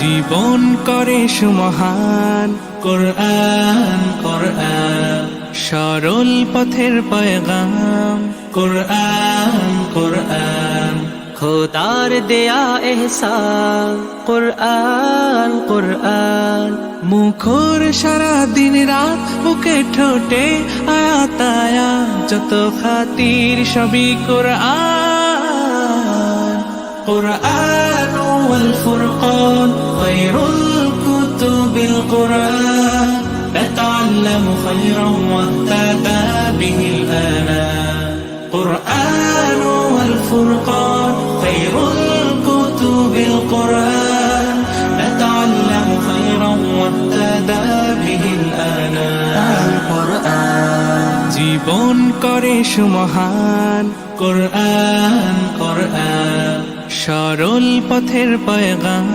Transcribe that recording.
জীবন করে সুমহান কোরআন কোরআন, সরল পথের পয়গাম কোরআন কোরআন, খোদার দেয়া এহসান কোরআন কোরআন, মুখর সারা দিন রাত বুকে ঠোঁটে আয়াত আয়াত, যত খাতির সবই কোরআন কোরআন ওয়াল ফুরকান, খায়রুল কুতুবিল কোরআন, نتعلم خيرا واهتدى به الآنام، قرآن والفرقان خير الكتب القرآن، نتعلم خيرا واهتدى به الآنام، القرآن জীবন করে সুমহান কোরআন কোরআন, সরল পথের পয়গাম।